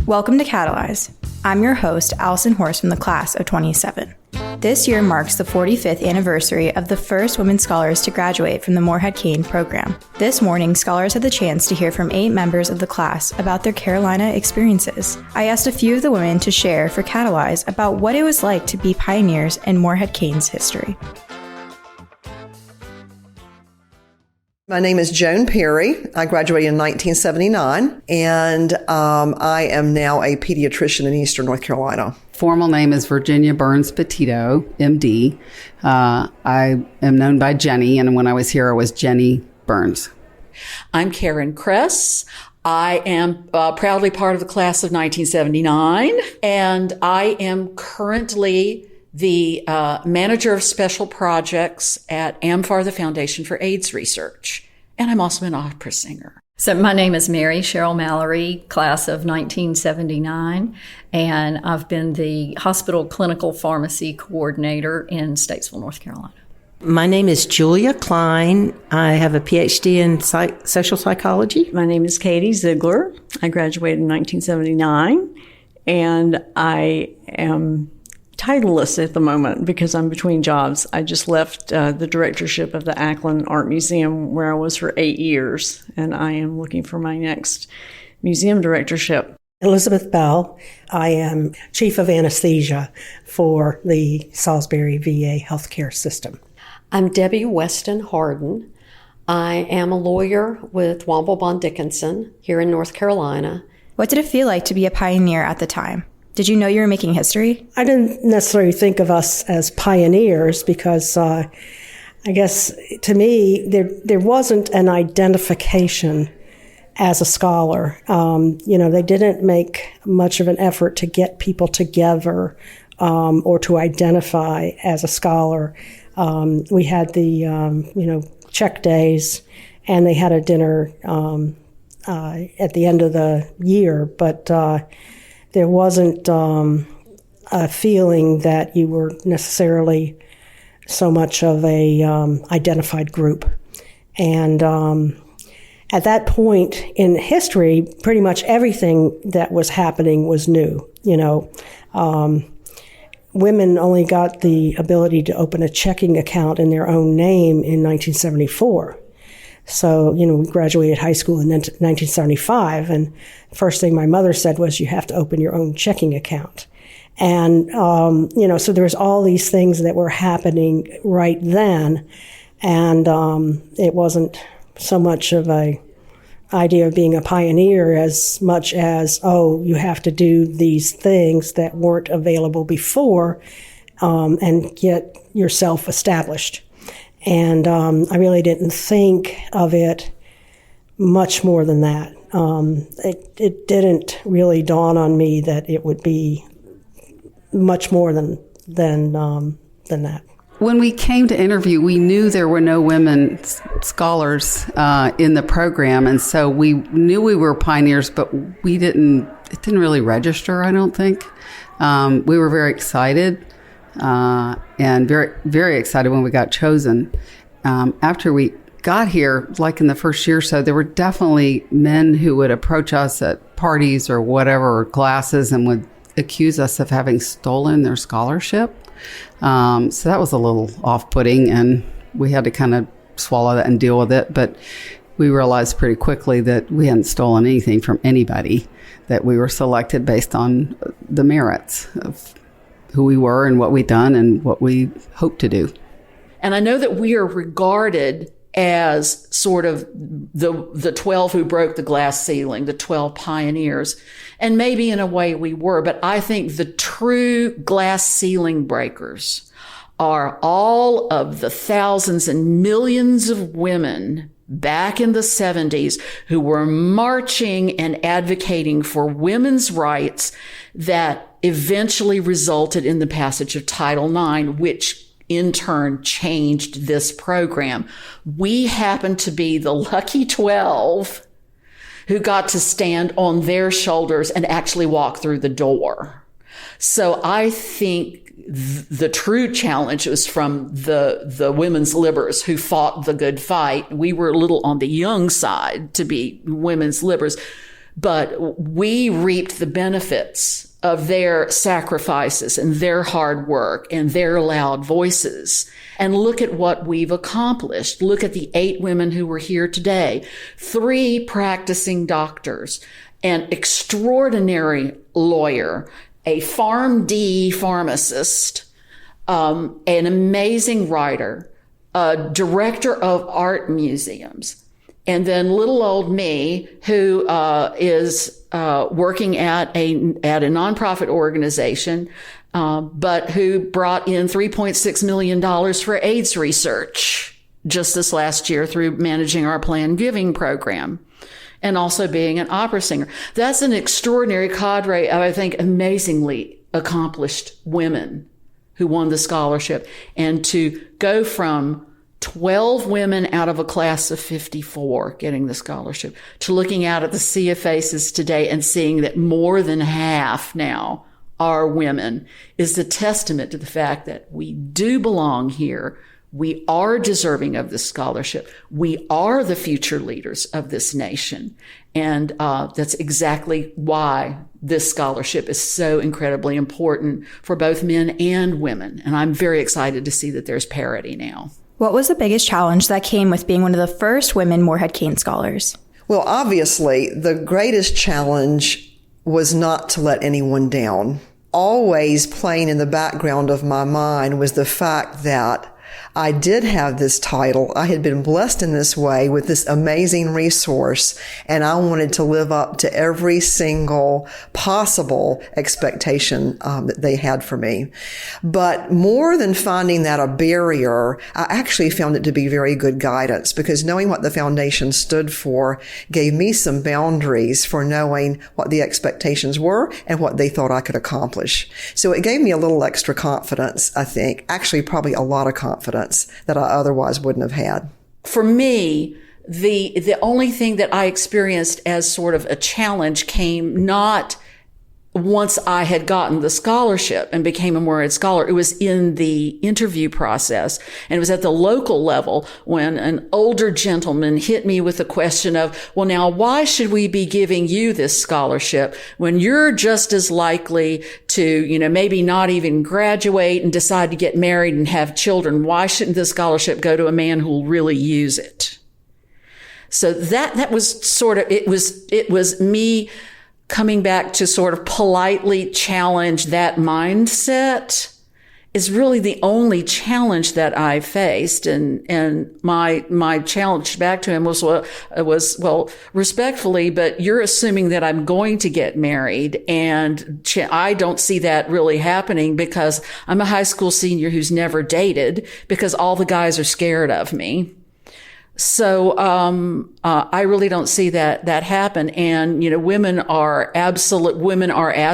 Welcome to Catalyze. I'm your host, Allyson Horst from the class of 27. This year marks the 45th anniversary of the first women scholars to graduate from the Morehead-Cain program. This morning, scholars had the chance to hear from 8 members of the class about their Carolina experiences. I asked a few of the women to share for Catalyze about what it was like to be pioneers in Morehead-Cain's history. My name is Joan Perry. I graduated in 1979, and I am now a pediatrician in Eastern North Carolina. Formal name is Virginia Burns Petito, MD. I am known by Jenny, and when I was here, I was Jenny Burns. I'm Karen Kress. I am proudly part of the class of 1979, and I am currently the manager of special projects at AMFAR, the Foundation for AIDS Research. And I'm also an opera singer. So my name is Mary Cheryl Mallory, class of 1979, and I've been the hospital clinical pharmacy coordinator in Statesville, North Carolina. My name is Julia Klein. I have a PhD in social psychology. My name is Katie Ziegler. I graduated in 1979, and I am titleless at the moment because I'm between jobs. I just left the directorship of the Akron Art Museum where I was for 8 years, and I am looking for my next museum directorship. Elizabeth Bell. I am chief of anesthesia for the Salisbury VA healthcare system. I'm Debbie Weston Harden. I am a lawyer with Womble Bond Dickinson here in North Carolina. What did it feel like to be a pioneer at the time? Did you know you were making history? I didn't necessarily think of us as pioneers because I guess to me there wasn't an identification as a scholar. They didn't make much of an effort to get people together or to identify as a scholar. We had the check days, and they had a dinner at the end of the year, but there wasn't a feeling that you were necessarily so much of a identified group. And at that point in history, pretty much everything that was happening was new. Women only got the ability to open a checking account in their own name in 1974. So, we graduated high school in 1975, and the first thing my mother said was, you have to open your own checking account. And, so there was all these things that were happening right then, and it wasn't so much of a idea of being a pioneer as much as, you have to do these things that weren't available before and get yourself established. And I really didn't think of it much more than that. It didn't really dawn on me that it would be much more than that. When we came to interview, we knew there were no women scholars in the program, and so we knew we were pioneers, but it didn't really register, I don't think. We were very excited. And very, very excited when we got chosen. After we got here, like in the first year or so, there were definitely men who would approach us at parties or whatever, or classes, and would accuse us of having stolen their scholarship. So that was a little off-putting, and we had to kind of swallow that and deal with it. But we realized pretty quickly that we hadn't stolen anything from anybody, that we were selected based on the merits of who we were and what we'd done and what we hoped to do. And I know that we are regarded as sort of the 12 who broke the glass ceiling, the 12 pioneers. And maybe in a way we were, but I think the true glass ceiling breakers are all of the thousands and millions of women back in the 70s who were marching and advocating for women's rights that eventually resulted in the passage of Title IX, which in turn changed this program. We happened to be the lucky 12 who got to stand on their shoulders and actually walk through the door. So I think the true challenge was from the women's libbers who fought the good fight. We were a little on the young side to be women's libbers. but we reaped the benefits of their sacrifices and their hard work and their loud voices. And look at what we've accomplished. Look at the 8 women who were here today, 3 practicing doctors, an extraordinary lawyer, a PharmD pharmacist, an amazing writer, a director of art museums, and then little old me, who is working at a nonprofit organization, but who brought in $3.6 million for AIDS research just this last year through managing our planned giving program, and also being an opera singer. That's an extraordinary cadre of, I think, amazingly accomplished women who won the scholarship. And to go from 12 women out of a class of 54 getting the scholarship to looking out at the sea of faces today and seeing that more than half now are women is a testament to the fact that we do belong here. We are deserving of this scholarship. We are the future leaders of this nation. And that's exactly why this scholarship is so incredibly important for both men and women. And I'm very excited to see that there's parity now. What was the biggest challenge that came with being one of the first women Morehead-Cain Scholars? Well, obviously, the greatest challenge was not to let anyone down. Always playing in the background of my mind was the fact that I did have this title. I had been blessed in this way with this amazing resource, and I wanted to live up to every single possible expectation that they had for me. But more than finding that a barrier, I actually found it to be very good guidance, because knowing what the foundation stood for gave me some boundaries for knowing what the expectations were and what they thought I could accomplish. So it gave me a little extra confidence, I think, actually probably a lot of confidence that I otherwise wouldn't have had. For me, the only thing that I experienced as sort of a challenge came not once I had gotten the scholarship and became a Morehead Scholar. It was in the interview process, and it was at the local level when an older gentleman hit me with the question of, well, now, why should we be giving you this scholarship when you're just as likely to, maybe not even graduate and decide to get married and have children? Why shouldn't this scholarship go to a man who'll really use it? So that was sort of, it was me coming back to sort of politely challenge that mindset is really the only challenge that I faced. And my challenge back to him was, well, respectfully, but you're assuming that I'm going to get married. And I don't see that really happening because I'm a high school senior who's never dated because all the guys are scared of me. So, I really don't see that happen. And, women are as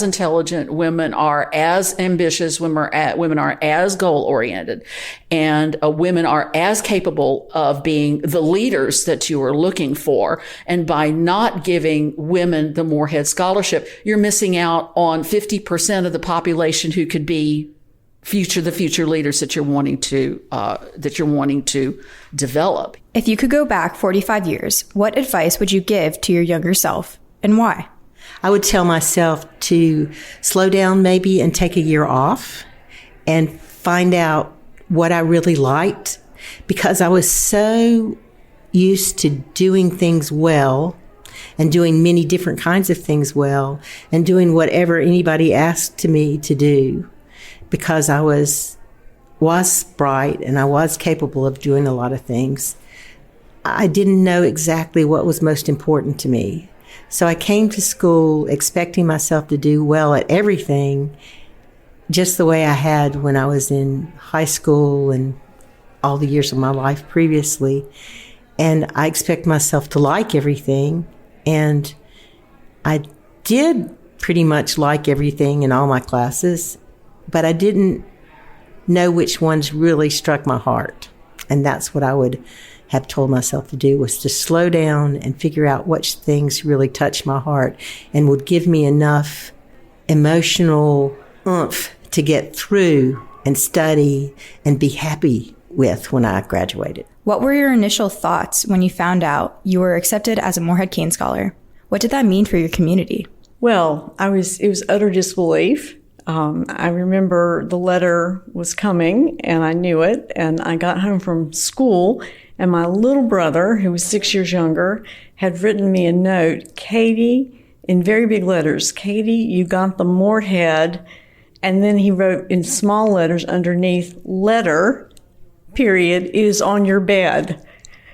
intelligent, women are as ambitious, women are as goal oriented, and women are as capable of being the leaders that you are looking for. And by not giving women the Morehead Scholarship, you're missing out on 50% of the population who could be the future leaders that you're wanting to develop. If you could go back 45 years, what advice would you give to your younger self, and why? I would tell myself to slow down maybe and take a year off and find out what I really liked, because I was so used to doing things well and doing many different kinds of things well and doing whatever anybody asked me to do, because I was bright and I was capable of doing a lot of things. I didn't know exactly what was most important to me. So I came to school expecting myself to do well at everything, just the way I had when I was in high school and all the years of my life previously. And I expect myself to like everything. And I did pretty much like everything in all my classes, but I didn't know which ones really struck my heart. And that's what I would have told myself to do, was to slow down and figure out which things really touched my heart and would give me enough emotional oomph to get through and study and be happy with when I graduated. What were your initial thoughts when you found out you were accepted as a Morehead-Cain Scholar? What did that mean for your community? Well, it was utter disbelief. I remember the letter was coming, and I knew it, and I got home from school, and my little brother, who was 6 years younger, had written me a note, Katie, in very big letters, Katie, you got the Morehead, and then he wrote in small letters underneath, letter, period, it is on your bed.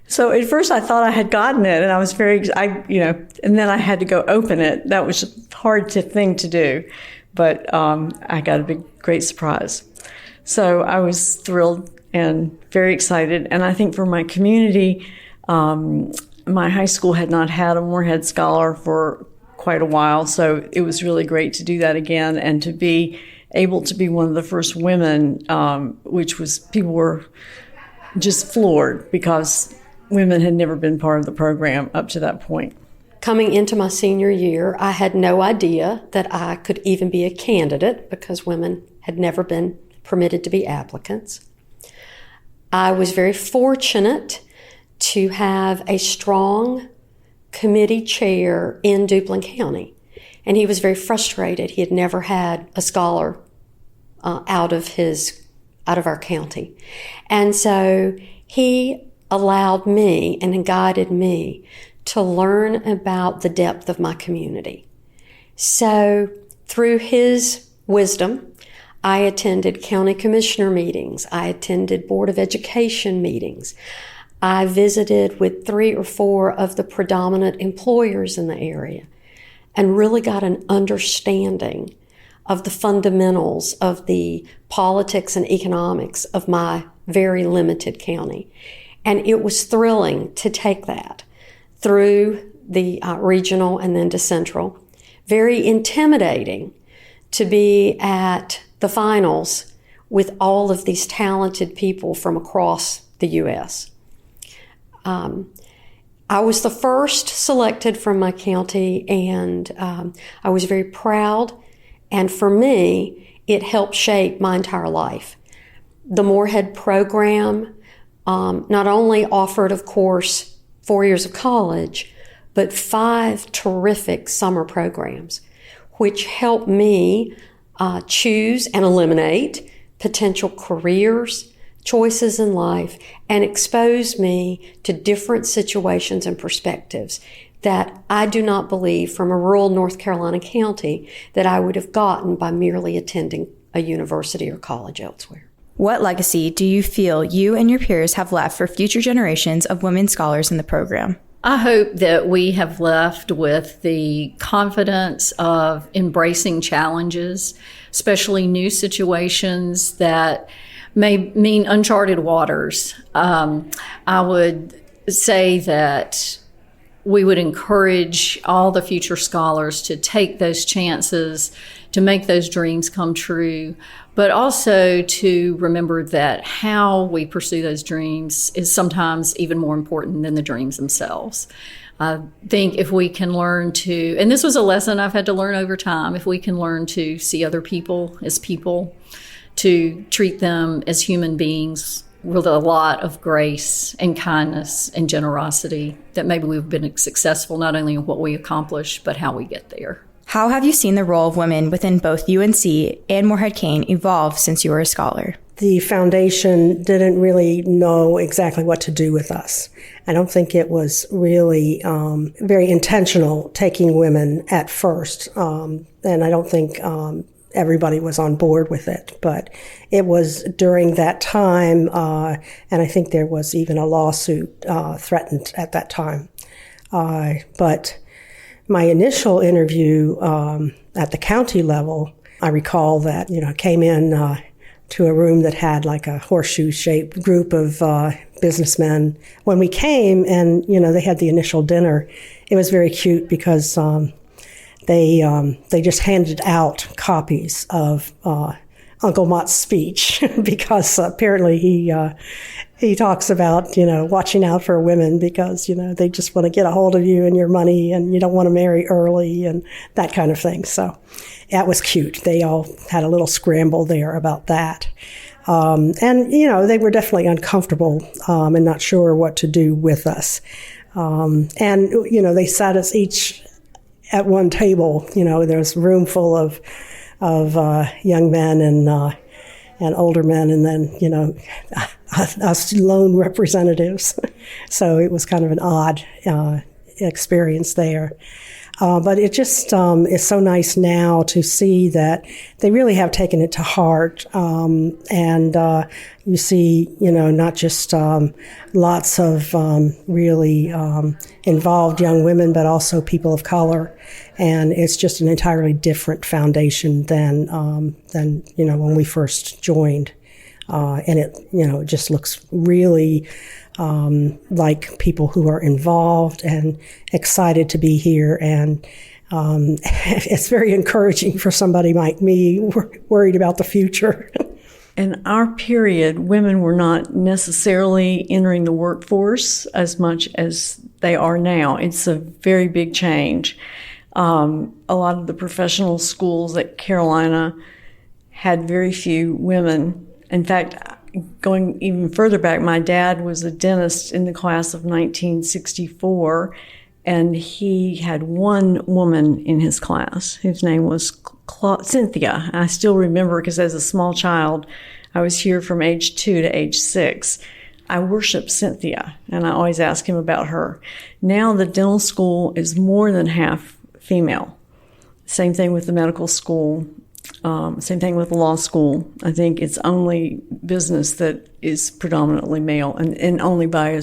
So at first I thought I had gotten it, and I was and then I had to go open it. That was a hard thing to do. But I got a great surprise. So I was thrilled and very excited. And I think for my community, my high school had not had a Morehead Scholar for quite a while. So it was really great to do that again and to be able to be one of the first women, people were just floored because women had never been part of the program up to that point. Coming into my senior year, I had no idea that I could even be a candidate because women had never been permitted to be applicants. I was very fortunate to have a strong committee chair in Duplin County, and he was very frustrated. He had never had a scholar out of our county. And so he allowed me and guided me to learn about the depth of my community. So through his wisdom, I attended county commissioner meetings. I attended Board of Education meetings. I visited with 3 or 4 of the predominant employers in the area and really got an understanding of the fundamentals of the politics and economics of my very limited county. And it was thrilling to take that through the regional and then to central. Very intimidating to be at the finals with all of these talented people from across the U.S. I was the first selected from my county, and I was very proud. And for me, it helped shape my entire life. The Morehead program not only offered, of course, 4 years of college, but 5 terrific summer programs, which helped me choose and eliminate potential careers, choices in life, and expose me to different situations and perspectives that I do not believe from a rural North Carolina county that I would have gotten by merely attending a university or college elsewhere. What legacy do you feel you and your peers have left for future generations of women scholars in the program? I hope that we have left with the confidence of embracing challenges, especially new situations that may mean uncharted waters. I would say that we would encourage all the future scholars to take those chances, to make those dreams come true, but also to remember that how we pursue those dreams is sometimes even more important than the dreams themselves. I think if we can learn to, and this was a lesson I've had to learn over time, if we can learn to see other people as people, to treat them as human beings with a lot of grace and kindness and generosity, that maybe we've been successful not only in what we accomplish, but how we get there. How have you seen the role of women within both UNC and Morehead-Cain evolve since you were a scholar? The foundation didn't really know exactly what to do with us. I don't think it was really very intentional taking women at first, and I don't think everybody was on board with it. But it was during that time, and I think there was even a lawsuit threatened at that time. But my initial interview at the county level, I recall that, came in to a room that had like a horseshoe-shaped group of businessmen. When we came and, they had the initial dinner, it was very cute because they just handed out copies of Uncle Mott's speech because apparently he talks about, watching out for women because, they just want to get a hold of you and your money and you don't want to marry early and that kind of thing. So that was cute. They all had a little scramble there about that. And, they were definitely uncomfortable and not sure what to do with us. And, they sat us each at one table. There's a room full of young men and older men, and then us lone representatives. So it was kind of an odd experience there. But it just is so nice now to see that they really have taken it to heart. And you see, not just lots of really involved young women, but also people of color. And it's just an entirely different foundation than when we first joined. And it just looks really like people who are involved and excited to be here. And it's very encouraging for somebody like me worried about the future. In our period, women were not necessarily entering the workforce as much as they are now. It's a very big change. A lot of the professional schools at Carolina had very few women. In fact, going even further back, my dad was a dentist in the class of 1964, and he had one woman in his class whose name was Cynthia. I still remember because as a small child, I was here from age 2 to age 6. I worshiped Cynthia, and I always ask him about her. Now the dental school is more than half female. Same thing with the medical school. Same thing with the law school. I think it's only business that is predominantly male, and only by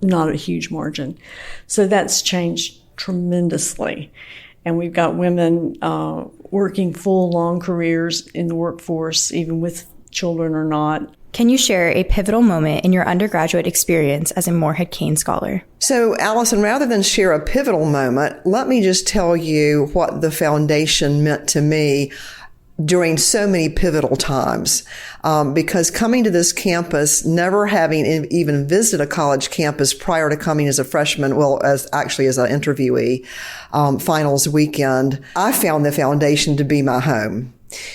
not a huge margin. So that's changed tremendously. And we've got women working full, long careers in the workforce, even with children or not. Can you share a pivotal moment in your undergraduate experience as a Morehead-Cain Scholar? So, Allyson, rather than share a pivotal moment, let me just tell you what the foundation meant to me during so many pivotal times. Because coming to this campus, never having even visited a college campus prior to coming as a freshman, as an interviewee, finals weekend, I found the foundation to be my home.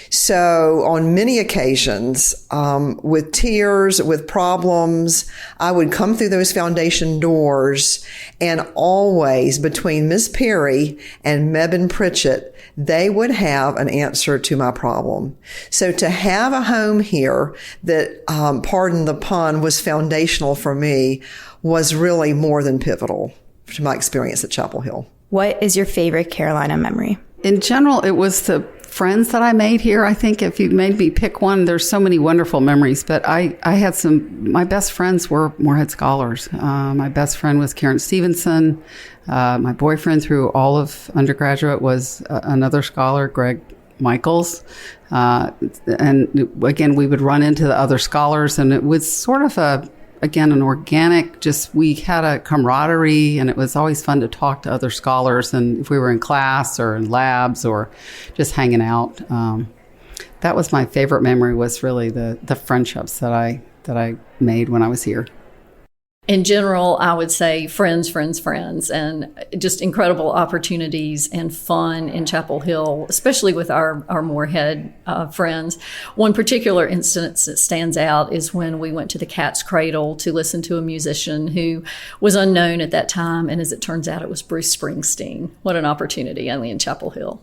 So on many occasions, with tears, with problems, I would come through those foundation doors, and always between Miss Perry and Mebane Pritchett, they would have an answer to my problem. So to have a home here that, pardon the pun, was foundational for me was really more than pivotal to my experience at Chapel Hill. What is your favorite Carolina memory? In general, it was the friends that I made here. I think if you made me pick one, there's so many wonderful memories, but I had my best friends were Morehead Scholars. My best friend was Karen Stevenson. My boyfriend through all of undergraduate was another scholar, Greg Michaels. And again, we would run into the other scholars, and it was sort of an organic, we had a camaraderie, and it was always fun to talk to other scholars. And if we were in class or in labs or just hanging out, that was my favorite memory, was really the friendships that I made when I was here. In general, I would say friends, and just incredible opportunities and fun in Chapel Hill, especially with our Morehead friends. One particular instance that stands out is when we went to the Cat's Cradle to listen to a musician who was unknown at that time, and as it turns out, it was Bruce Springsteen. What an opportunity, only in Chapel Hill.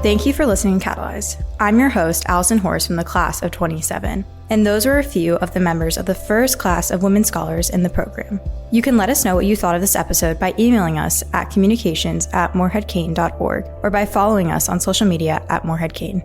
Thank you for listening to Catalyze. I'm your host, Allyson Horst from the class of 27, and those were a few of the members of the first class of women scholars in the program. You can let us know what you thought of this episode by emailing us at communications@moreheadcain.org or by following us on social media @Morehead-Cain.